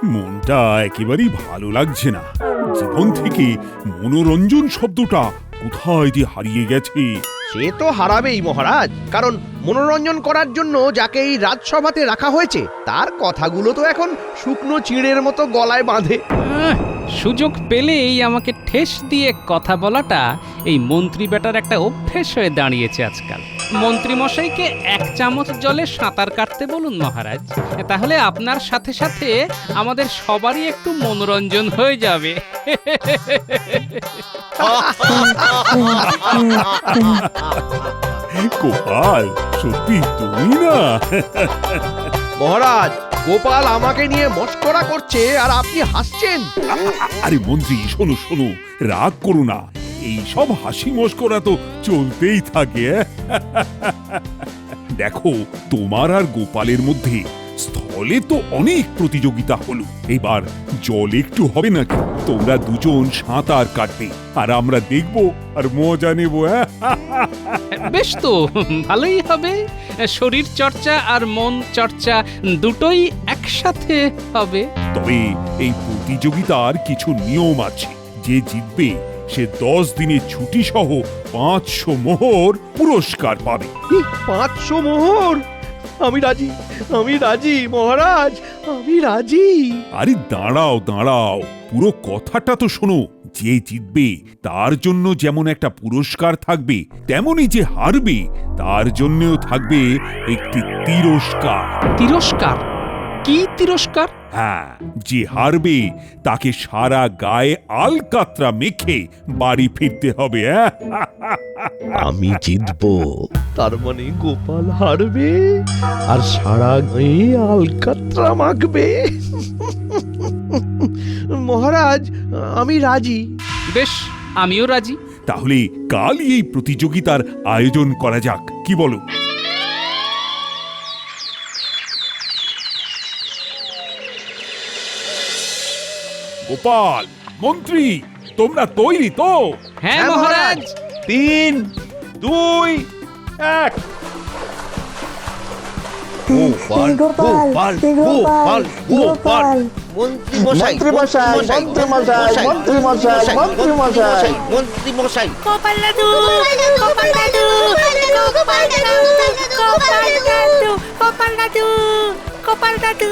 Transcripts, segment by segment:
মনটা একেবারেই ভালো লাগছে না। জীবন থেকে মনোরঞ্জন শব্দটা কোথায় যে হারিয়ে গেছে। সে তো হারাবেই মহারাজ, কারণ মনোরঞ্জন করার জন্য যাকে এই রাজসভাতে রাখা হয়েছে তার কথাগুলো তো এখন শুকনো চিড়ের মতো গলায় বাঁধে। সুযোগ পেলেই আমাকে ঠেস দিয়ে কথা বলাটা এই মন্ত্রী বেটার একটা অভ্যেস হয়ে দাঁড়িয়েছে আজকাল। মন্ত্রী মশাইকে 1 চামচ জলে সাঁতার কাটতে বলুন মহারাজ, তাহলে আপনার সাথে সাথে আমাদের সবারই একটু মনোরঞ্জন হয়ে যাবে। গোপাল, সত্যি তুমি না? মহারাজ, গোপাল আমাকে নিয়ে মস্করা করছে আর আপনি হাসছেন। আরে মন্ত্রী, শোনো শোনো, রাগ করো না। এই সব হাসি মস্করা তো চলতেই থাকে। দেখো, তোমার আর গোপালের মধ্যে স্থলে তো অনেক প্রতিযোগিতা হলো, এবার জল একটু হবে নাকি? তোমরা দুজন সাঁতার কাটবে আর আমরা দেখবো আর মজা নেব। বেশ তো, ভালোই হবে। শরীর চর্চা আর মন চর্চা দুটোই একসাথে হবে। তবে এই প্রতিযোগিতার কিছু নিয়ম আছে। যে জিতবে সে 10 দিনের ছুটি সহ 500 মোহর পুরস্কার পাবে। 500 মোহর? আমি রাজি, আমি রাজি মহারাজ, আমি রাজি। আরে দাঁড়াও দাঁড়াও, পুরো কথাটা তো শোনো। যে জিতবে তার জন্য যেমন একটা পুরস্কার থাকবে, তেমনি যে হারবে তার জন্যও থাকবে একটি তিরস্কার। তিরস্কার? কি তিরস্কার? হ্যাঁ, যে হারবে তাকে সারা গায়ে আলকাতরা মেখে বাড়ি ফিরতে হবে। আমি জিতবো, তার মানে গোপাল হারবে আর সারা গায়ে আলকাতরা মাখবে। মহারাজ, আমি রাজি। বেশ, আমিও রাজি। তাহলে কালই এই প্রতিযোগিতার আয়োজন করা যাক, কি বলো? গোপাল, মন্ত্রী, তোমরা তৈরি তো? হ্যাঁ মহারাজ। 3, 2, 1। গোপাল গোপাল গোপাল গোপাল মন্ত্রী মশাই, মন্ত্রী মশাই, মন্ত্রী মশাই, মন্ত্রী মশাই, মন্ত্রী মশাই। মন্ত্রী মশাই। গোপাল দাদু, গোপাল দাদু, গোপাল দাদু, গোপাল দাদু, গোপাল দাদু, গোপাল দাদু।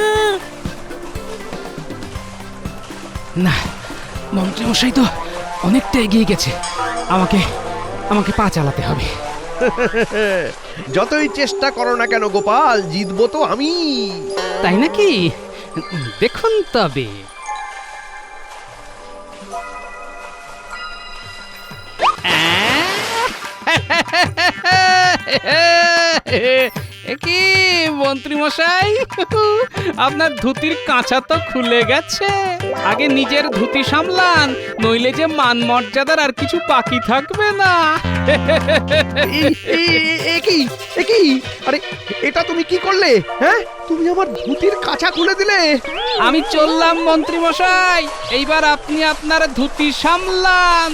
না, মন্ত্রী মশাই তো অনেকটা এগিয়ে গেছে। আমাকে পা চালাতে হবে। যতই চেষ্টা করো না কেন গোপাল, জিতবো তো আমি। তাই নাকি? দেখুন তবে। কি মন্ত্রী মশাই, আপনার ধুতির কাঁচা তো খুলে গেছে। আগে নিজের ধুতি সামলান, নইলে যে মান মর্যাদার আর কিছু বাকি থাকবে না। একই, আরে এটা তুমি কি করলে? হ্যাঁ, তুমি আমার ধুতির কাঁচা খুলে দিলে। আমি চললাম মন্ত্রী মশাই, এইবার আপনি আপনার ধুতি সামলান।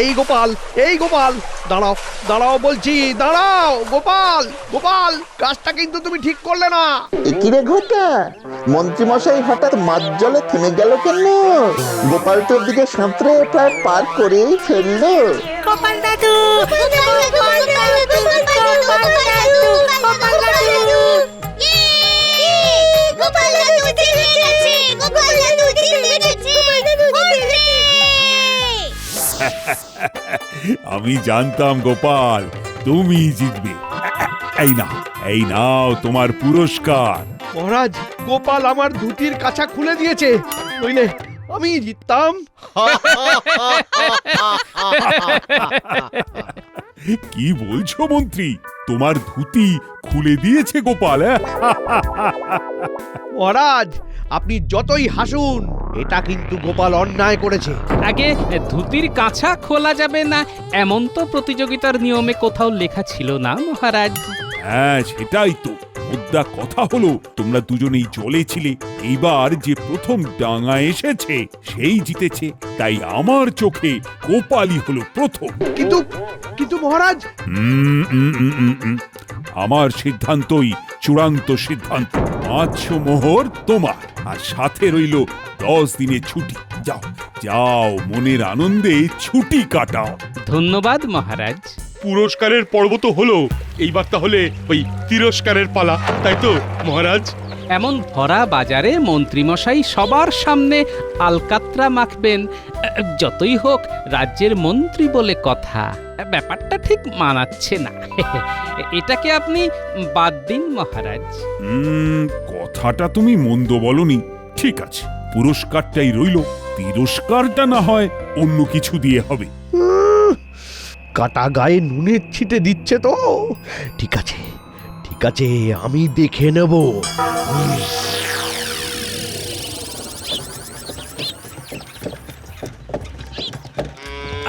এই গোপাল, এই গোপাল, দাঁড়াও দাঁড়াও বলছি, দাঁড়াও গোপাল, গোপাল, কাজটা কিন্তু তুমি ঠিক করলে না। কিরে ঘটা, মন্ত্রী মশাই হঠাৎ মাঝ জলে থেমে গেল কেন? গোপাল তোর দিকে সাঁতরে প্রায় পার করেই ফেললো। গোপাল দাদু, গোপাল দাদু, গোপাল দাদু, গোপাল দাদু। গোপাল দাদু জিতে গেছে, গোপাল দাদু জিতে গেছে, আমি জানতাম গোপাল তুমি জিতবে। এই নাও তোমার পুরস্কার। মহারাজ, গোপাল আমার ধুতির কাঁচা খুলে দিয়েছে, নইলে আমি জিততাম। কি বলছো মন্ত্রী, তোমার ধুতি খুলে দিয়েছে গোপাল? মহারাজ, আপনি যতই হাসুন, এটা কিন্তু গোপাল অন্যায় করেছে। আগে ধুতির কাঁচা খোলা যাবে না এমন তো প্রতিযোগিতার নিয়মে কোথাও লেখা ছিল না মহারাজ। হ্যাঁ, সেটাই তো মুদ্রা কথা হলো, তোমরা দুজনেই জলে ছিলে। এইবার যে প্রথম ডাঙা এসেছে সেই জিতেছে, তাই আমার চোখে গোপালই হলো প্রথম। কিন্তু কিন্তু মহারাজ, আমার সিদ্ধান্তই চূড়ান্ত সিদ্ধান্ত। 500 মোহর তোমার, আর সাথে রইল 10 দিনের ছুটি। যাও যাও, মনের আনন্দে ছুটি কাটাও। ধন্যবাদ মহারাজ। পুরস্কারের পর্ব তো হলো, এইবার তাহলে ওই তিরস্কারের পালা, তাই তো মহারাজ? এমন ভরা বাজারে মন্ত্রীমশাই সবার সামনে আলকাত্রা মাখবেন, যতই হোক রাজ্যের মন্ত্রী বলে কথা, ব্যাপারটা ঠিক মানাচ্ছে না। এটাকে আপনি বাদ দিন মহারাজ। কথাটা তুমি মন্দ বলনি। ঠিক আছে, পুরস্কারটাই রইল, তিরস্কারটা না হয় অন্য কিছু দিয়ে হবে। কাটা গায়ে নুনের ছিটে দিচ্ছে তো। ঠিক আছে ঠিক আছে, আমি দেখে নেব।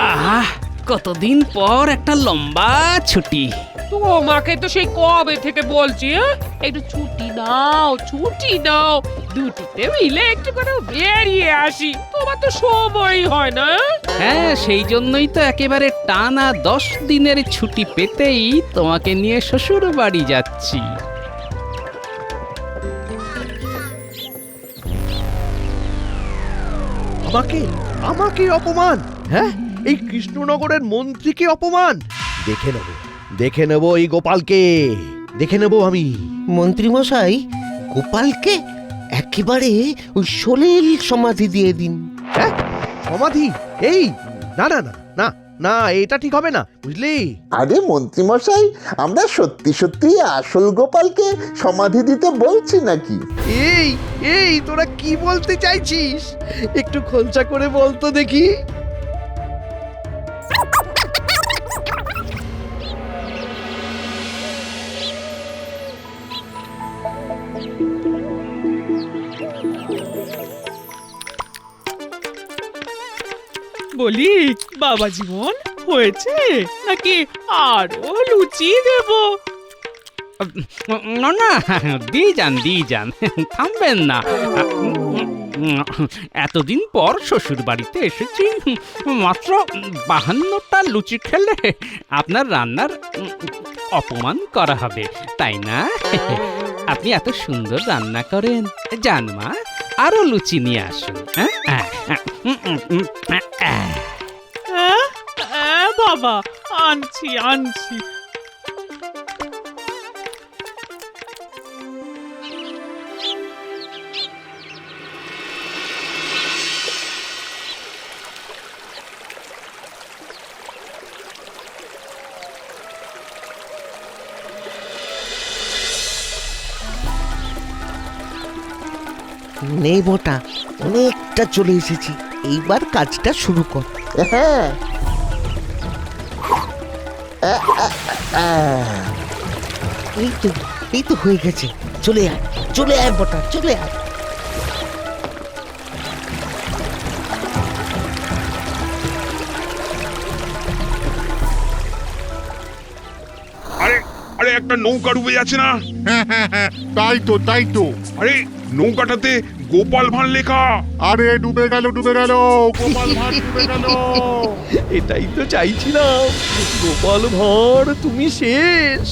আহ, কতদিন পর একটা লম্বা ছুটি। তোমাকে তো সেই কবে থেকে বলছি, একটু ছুটি নাও ছুটি নাও, দুটিতে মিলে একটু করে বেরিয়ে আসি, তোমার তো সময়ই হয় না। হ্যাঁ, সেই জন্যই তো একেবারে টানা 10 দিনের ছুটি পেতেই তোমাকে নিয়ে শ্বশুর বাড়ি যাচ্ছি। আমাকে আমাকে অপমান? হ্যাঁ, এই কৃষ্ণনগরের মন্ত্রীকে অপমান? দেখে নেব এই গোপালকে, দেখে নেব আমি। মন্ত্রী মশাই, গোপালকে একেবারে ওই সলিল সমাধি দিয়ে দিন। হ্যাঁ, সমাধি? এই না না না না না, এটা ঠিক হবে না, বুঝলি? আরে মন্ত্রীমশাই, আমরা সত্যি সত্যি আসল গোপালকে সমাধি দিতে বলছি নাকি? এই এই তোরা কি বলতে চাইছিস? একটু খোলসা করে বলতো দেখি। বলি বাবা জীবন হয়েছে নাকি আরো লুচি দেব? না না, দিয়ে যান, থামবেন না। এতদিন পর শ্বশুর বাড়িতে এসেছি, মাত্র 52টা লুচি খেলে আপনার রান্নার অপমান করা হবে, তাই না? আপনি এত সুন্দর রান্না করেন। যান মা, আরো লুচি নিয়ে আসুন। বাবা, আনছি আনছি। নেই মোটা, অনেকটা চলে এসেছি, এইবার কাজটা শুরু কর। হ্যাঁ, এই তো হয়ে গেছে। চলে আয় মোটা, চলে আয়। আরে আরে, একটা নৌকা ডুবে যাচ্ছে না? হ্যাঁ, তাই তো। আরে, নৌকাটাতে গোপাল ভাঁড় লেখা। আরে ডুবে গেল গোপাল ভাঁড় ডুবে গেল। এটাই তো চাইছিলাম, গোপাল ভাঁড় তুমি শেষ।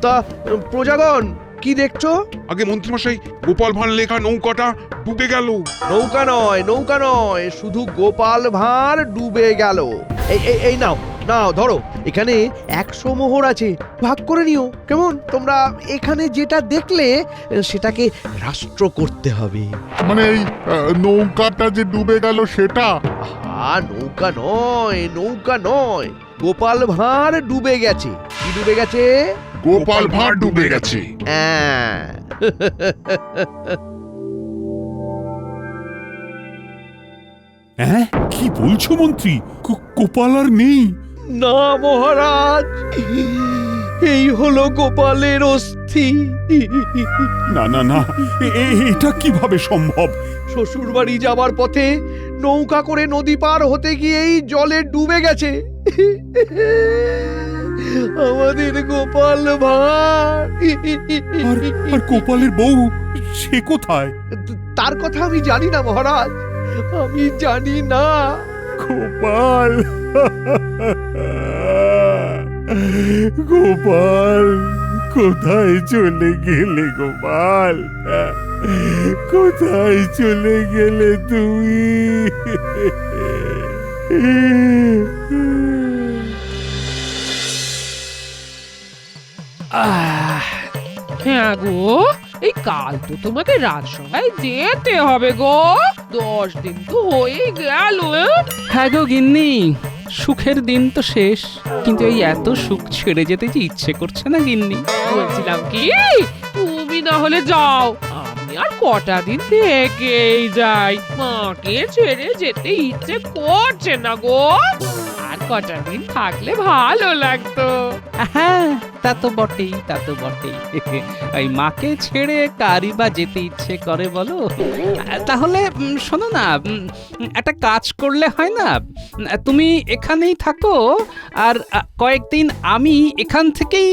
তা প্রজাগণ কি দেখছো? আগে মন্ত্রীমশাই, গোপাল ভাঁড় লেখা নৌকাটা ডুবে গেল। নৌকা নয়, শুধু গোপাল ভাঁড় ডুবে গেল। এই নাও নাও, ধরো, এখানে 100 মোহর আছে, ভাগ করে নিও, কেমন? তোমরা এখানে যেটা দেখলে সেটাকে রাষ্ট্র করতে হবে। মানে এই নৌকাটা যে ডুবে গেল সেটা? নৌকা নয়, গোপাল ভাঁড় ডুবে গেছে। কি ডুবে গেছে? গোপাল ভাঁড় ডুবে গেছে। হ্যাঁ। হ্যাঁ, কি বলছো মন্ত্রী? গোপাল আর নেই? না মহারাজ, এই হলো গোপালের অস্থি। না না না, এটা কিভাবে সম্ভব? শ্বশুর বাড়ি যাবার পথে নৌকা করে নদী পার হতে গিয়েই জলে ডুবে গেছে আমাদের গোপাল ভাঁড়। আর গোপালের বউ, সে কোথায়? তার কথা আমি জানি না মহারাজ, আমি জানি না। গোপাল, গোপাল কোথায় চলে গেলে গোপাল? কোথায় চলে গেলে তুমি? হ্যাঁ গো, এই কাল তো তোমাকে রাজসভায় যেতে হবে গো। 10 দিন তো হয়ে গেল। হ্যাঁ গো গিন্নি, সুখের দিন তো শেষ, কিন্তু এই এত সুখ ছেড়ে যেতে যে ইচ্ছে করছে না গিন্নি। বলছিলাম কি, তুমি না হলে যাও, আমি আর কটা দিন থেকেই যাই। মাকে ছেড়ে যেতে ইচ্ছে করছে না গো। আর কটা দিন থাকলে ভালো লাগতো। হ্যাঁ, তা তো বটেই, তা তো বটেই। এই মাকে ছেড়ে কারি বা যেতে ইচ্ছে করে বলো? তাহলে শোনো না, একটা কাজ করলে হয় না? তুমি এখানেই থাকো, আর কয়েকদিন আমি এখান থেকেই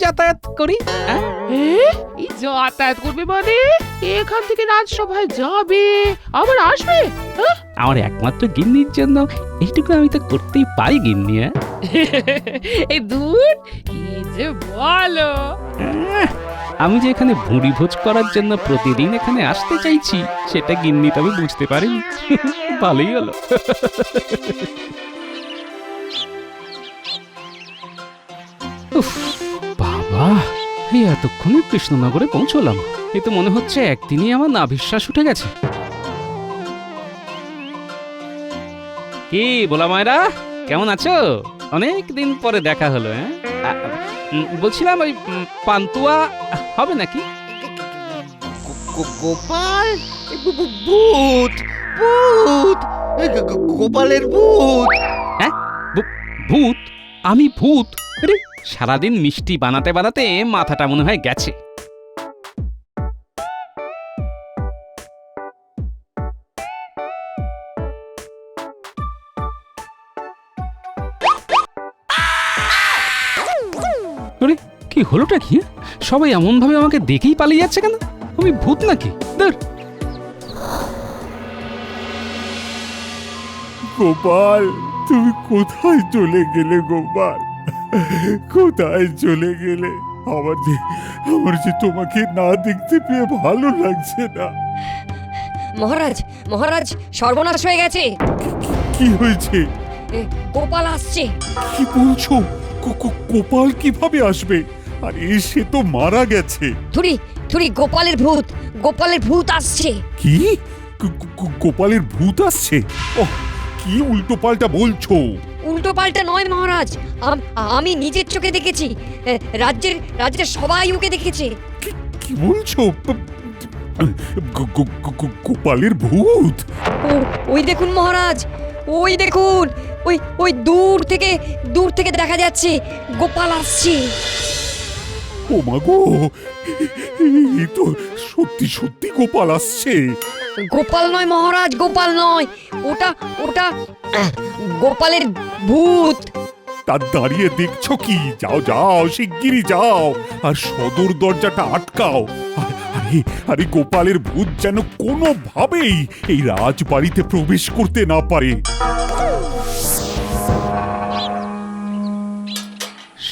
যাতায়াত করি। এই যাতায়াত করবে মানে? এখান থেকে রাজসভায় যাবে আবার আসবে? আমার একমাত্র গিন্নির জন্য এইটুকু আমি তো করতেই পারি গিন্নি। এই দূর কি যে বলো। আমি যে এখানে ভুঁড়ি ভোজ করার জন্য প্রতিদিন এখানে আসতে চাইছি, সেটা গিন্নি তবে বুঝতে পারিনি। ভালোই হলো। উফ, বাবা, এই এতক্ষণে কৃষ্ণনগরে পৌঁছলাম। এই তো মনে হচ্ছে একদিনই আমার নাভিশ্বাস উঠে গেছে। কি বলা মায়েরা, কেমন আছো? অনেক দিন পরে দেখা হলো। বলছিলাম ওই পান্তুয়া হবে নাকি? গোপাল, ভূত ভূত, গোপালের ভূত। হ্যাঁ, ভূত? আমি ভূত? আরে, সারাদিন মিষ্টি বানাতে বানাতে মাথাটা মনে হয় গেছে। আরে, কি হলোটা কি? সবাই এমন ভাবে আমাকে দেখেই পালিয়ে যাচ্ছে কেন? আমি ভূত নাকি? গোপাল, তুমি কোথায় চলে গেলে গোপাল? কোথায় চলে গেলে? আমার যে তোমাকে না দেখতে পেয়ে ভালো লাগছে না। মহারাজ, মহারাজ, সর্বনাশ হয়ে গেছে। কি হয়েছে? গোপাল আসছে। কি বলছো? গোপাল কিভাবে আসবে? আরে সে তো মারা গেছে। থুরি থুরি, গোপালের ভূত, গোপালের ভূত আসছে। কি? গোপালের ভূত আসছে? ওহ, কি উল্টো পাল্টা বলছো? উল্টো পাল্টা নয় মহারাজ, আমি নিজের চোখে দেখেছি। রাজ্যের সবাই ওকে দেখেছে। কি বলছো? গোপালের ভূত? ওই দেখুন মহারাজ, ওই দেখুন, ওই দূর থেকে দেখা যাচ্ছে গোপাল আসছে। ও মা গো, এই তো সত্যি সত্যি গোপাল আসছে। গোপাল নয় মহারাজ, গোপাল নয়, ওটা গোপালের ভূত। তার দাঁড়িয়ে দেখছো কি? যাও যাও, শিগগিরই যাও, আর সদর দরজাটা আটকাও। আরে গোপালের ভূত যেন কোনোভাবেই এই রাজবাড়িতে প্রবেশ করতে না পারে।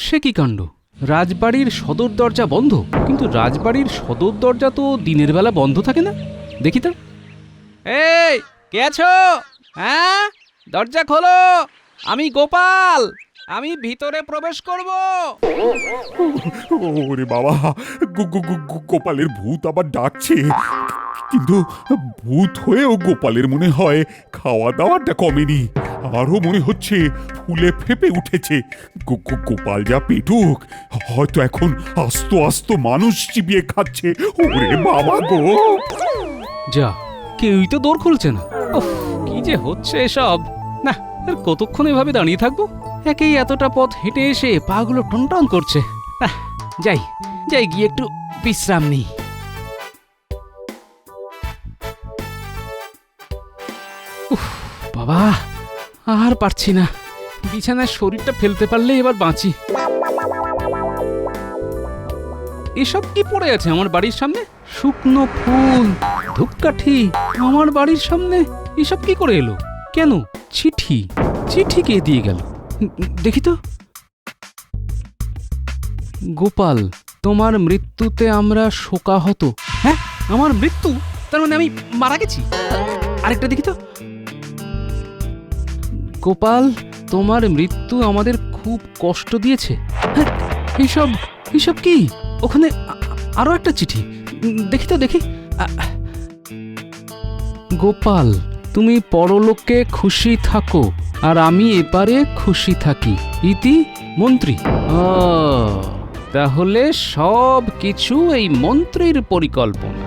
সে কি কাণ্ড! রাজবাড়ির সদর দরজা বন্ধ, কিন্তু রাজবাড়ির সদর দরজা তো দিনের বেলা বন্ধ থাকে না। দেখি তো। এই, কে আছো? হ্যাঁ, দরজা খোলো, আমি গোপাল, আমি ভিতরে প্রবেশ করব। ওরে বাবা, গোপালের ভূত আবার ডাকছে। কিন্তু ভূত হয়েও গোপালের মনে হয় খাওয়া দাওয়াটা কমেনি, আরো মনে হচ্ছে ফুলে ফেপে উঠেছে। গোপাল যা পেটুক, হয়তো এখন আস্ত আস্ত মানুষ চিবিয়ে খাচ্ছে। ওরে বাবা গো! যা, কেউই তো দৌড় খুলছে না। উফ, কি যে হচ্ছে এসব! না, আর কতক্ষণ এভাবে দাঁড়িয়ে থাকবো? একেই এতটা পথ হেঁটে এসে পাগুলো টনটন করছে। যাই যাই, গিয়ে একটু বিশ্রাম নিই। উফ বাবা, আর পারছি না। বিছানায় শরীরটা ফেলতে পারলে এবার বাঁচি। এসব কি পড়ে আছে আমার বাড়ির সামনে? শুকনো ফুল, ধূপকাঠি, আমার বাড়ির সামনে এসব কি করে এলো? কেন? চিঠি কে দিয়ে গেল? দেখি তো। গোপাল, তোমার মৃত্যুতে আমরা শোকাহত। হ্যাঁ, আমার মৃত্যু? তার মানে আমি মারা গেছি? আরেকটা দেখি তো। গোপাল, তোমার মৃত্যু আমাদের খুব কষ্ট দিয়েছে। হ্যাঁ, এইসব কি? ওখানে আরো একটা চিঠি, দেখি তো দেখি। গোপাল, তুমি পরলোকে খুশি থাকো আর আমি এপারে খুশি থাকি। ইতি মন্ত্রী। তাহলে সব কিছু এই মন্ত্রীর পরিকল্পনা,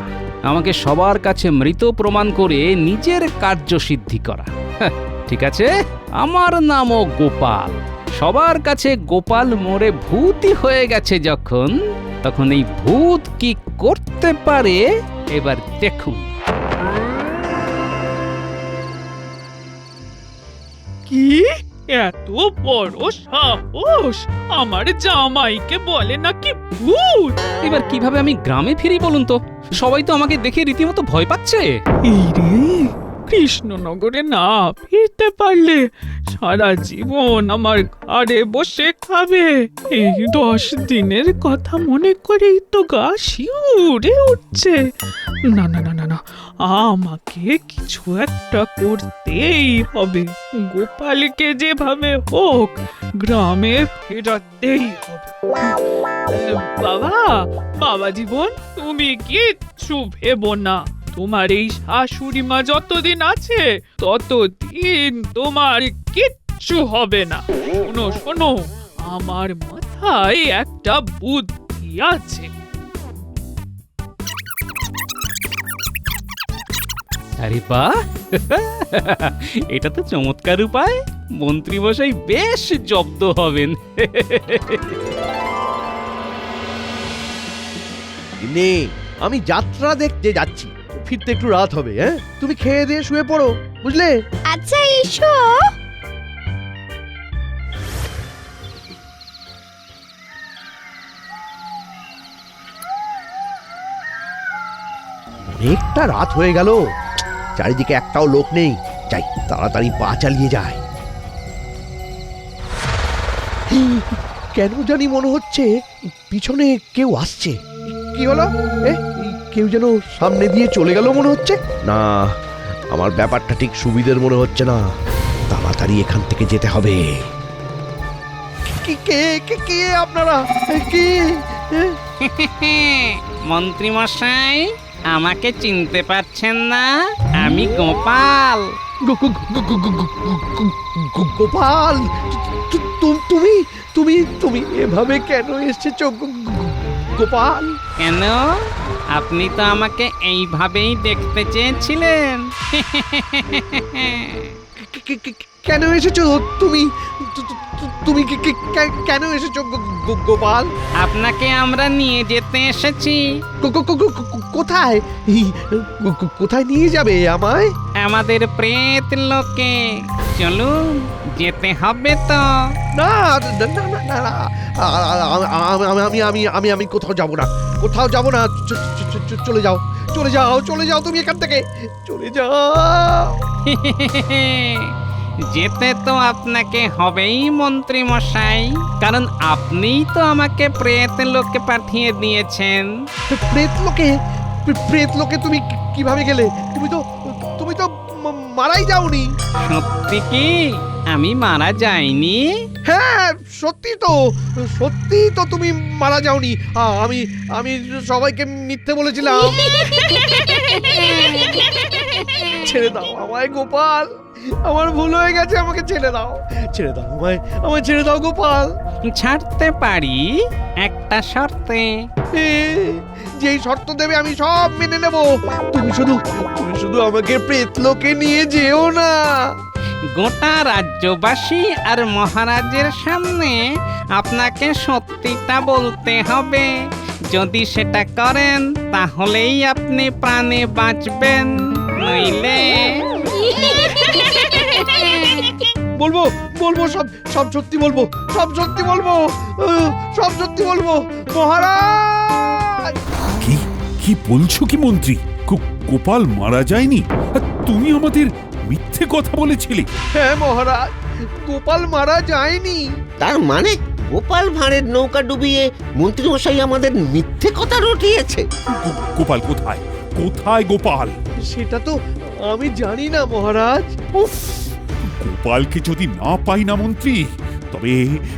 আমাকে সবার কাছে মৃত প্রমাণ করে নিজের কার্যসিদ্ধি করা। হ্যাঁ, ঠিক আছে, আমার নামও গোপাল। সবার কাছে গোপাল মরে ভূতই হয়ে গেছে যখন, তখন এই ভূত কি করতে পারে এবার দেখুন। কি এত বড় সাহস! আমার জামাইকে বলে নাকি ভূত! এবার কিভাবে আমি গ্রামে ফিরি বলুন তো? সবাই তো আমাকে দেখে রীতিমতো ভয় পাচ্ছে। এই রে, কৃষ্ণনগরে না ফিরতে পারলে সারা জীবন আমার ঘরে বসে খাবে। এই 10 দিনের কথা মনে করেই তো গা শিউরে উঠছে। না না না না না, আমাকে কিছু একটা করতেই হবে। গোপালকে যেভাবে হোক গ্রামে ফেরাতেই হবে। বাবা জীবন, তুমি কিচ্ছু ভেবো না। তোমার এই শাশুড়ি মা যতদিন আছে ততদিন তোমার কিচ্ছু হবে না। শোনো শোনো, আমার মাথায় একটা বুদ্ধি আছে। আরে বাহ, এটা তো চমৎকার উপায়। মন্ত্রী মশাই বেশ জব্দ হবেন। নে, আমি যাত্রা দেখতে যাচ্ছি, ফিরতে একটু রাত হবে। হ্যাঁ, তুমি খেয়ে দিয়ে শুয়ে পড়ো, বুঝলে? আচ্ছা এসো। অনেকটা রাত হয়ে গেল, চারিদিকে একটাও লোক নেই। যাই, তাড়াতাড়ি পা চালিয়ে যায়। কেন জানি মনে হচ্ছে পিছনে কেউ আসছে। কি হলো? কেউ যেন সামনে দিয়ে চলে গেল মনে হচ্ছে। না, আমার ব্যাপারটা ঠিক সুবিধের মনে হচ্ছে না। তাড়াতাড়ি এখান থেকে যেতে হবে। কে আপনারা? কি মন্ত্রী মশাই, আমাকে চিনতে পারছেন না? আমি গোপাল। গোপাল, তুমি তুমি তুমি এভাবে কেন এসেছো গোপাল? কেন? আপনি তো আমাকে এইভাবেই দেখতে চেয়েছিলেন। কেন এসেছো তুমি? তুমি কেন এসেছো গোপাল? আপনাকে আমরা নিয়ে যেতে এসেছি। কোথায়? কোথায় নিয়ে যাবে আমায়? আমাদের প্রেত লোকে। চলুন, যেতে হবে তো। না না না না না, আমি কোথাও যাব না, কোথাও যাব না। চলে যাও, চলে যাও, চলে যাও তুমি এখান থেকে, চলে যাও। যেতে তো আপনাকে হবেই মন্ত্রী মশাই, কারণ আপনিই তো আমাকে প্রেত লোকে পাঠিয়ে দিয়েছেন। প্রেত লোকে তুমি কিভাবে গেলে? তুমি তো মারাই যাওনি। সত্যি কি আমি মারা যাইনি? হ্যাঁ, সত্যি তো তুমি মারা যাওনি। আমি সবাইকে মিথ্যে বলেছিলাম। ছেড়ে দাও আমায় গোপাল, আমার ভুল হয়ে গেছে, আমাকে ছেড়ে দাও, ছেড়ে দাও আমায় ছেড়ে দাও গোপাল। ছাড়তে পারি একটা শর্তে। যেই শর্ত দেবে আমি সব মেনে নেব। তুমি শুধু আমাকে প্রেতলোকে নিয়ে যেও না। গোটা রাজ্যবাসী আর মহারাজের সামনে আপনাকে সত্যিটা বলতে হবে। যদি সেটা করেন তাহলেই আপনি প্রাণে বাঁচবেন, নইলে বলবো সব সত্যি বলবো, সব সত্যি বলবো, সব সত্যি বলবো মহারাজ। কি বলছো কি মন্ত্রী? গোপাল মারা যায়নি? তুমি আমাদের মিথ্যে কথা বলেছিলে। হ্যাঁ মহারাজ, গোপাল মারা যায়নি। তার মানে গোপাল ভাঁড়ের নৌকা ডুবিয়ে মন্ত্রীমশাই আমাদের মিথ্যে কথা রটিয়েছে। গোপাল কোথায়? কোথায় গোপাল? সেটা তো আমি জানি না মহারাজ। উফ, গোপালকে যদি না পাই না মন্ত্রী, তবে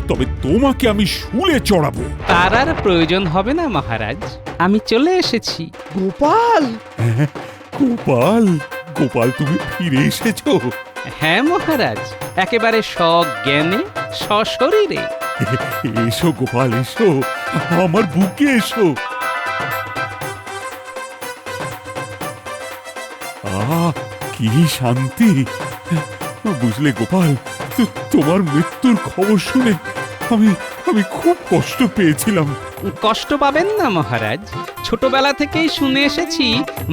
তবে তোমাকে আমি শুলে চড়াবো। তার আর প্রয়োজন হবে না মহারাজ, আমি চলে এসেছি। গোপাল! হ্যাঁ, গোপাল, গোপাল তুমি ফিরে এসেছো? হ্যাঁ মহারাজ, একেবারে সজ্ঞানে সশরীরে। এসো গোপাল, এসো আমার বুকে এসো। কি শান্তি! বুঝলে গোপাল, তোমার মৃত্যুর খবর শুনে আমি খুব কষ্ট পেয়েছিলাম। কষ্ট পাবেন না মহারাজ, ছোটবেলা থেকেই শুনে এসেছি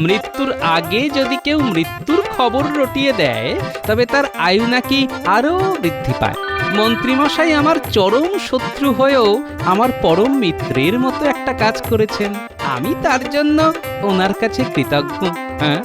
মৃত্যুর আগে যদি কেউ মৃত্যুর খবর রটিয়ে দেয় তবে তার আয়ু নাকি আরো বৃদ্ধি পায়। মন্ত্রীমশাই আমার চরম শত্রু হয়েও আমার পরম মিত্রের মতো একটা কাজ করেছেন, আমি তার জন্য ওনার কাছে কৃতজ্ঞ। হ্যাঁ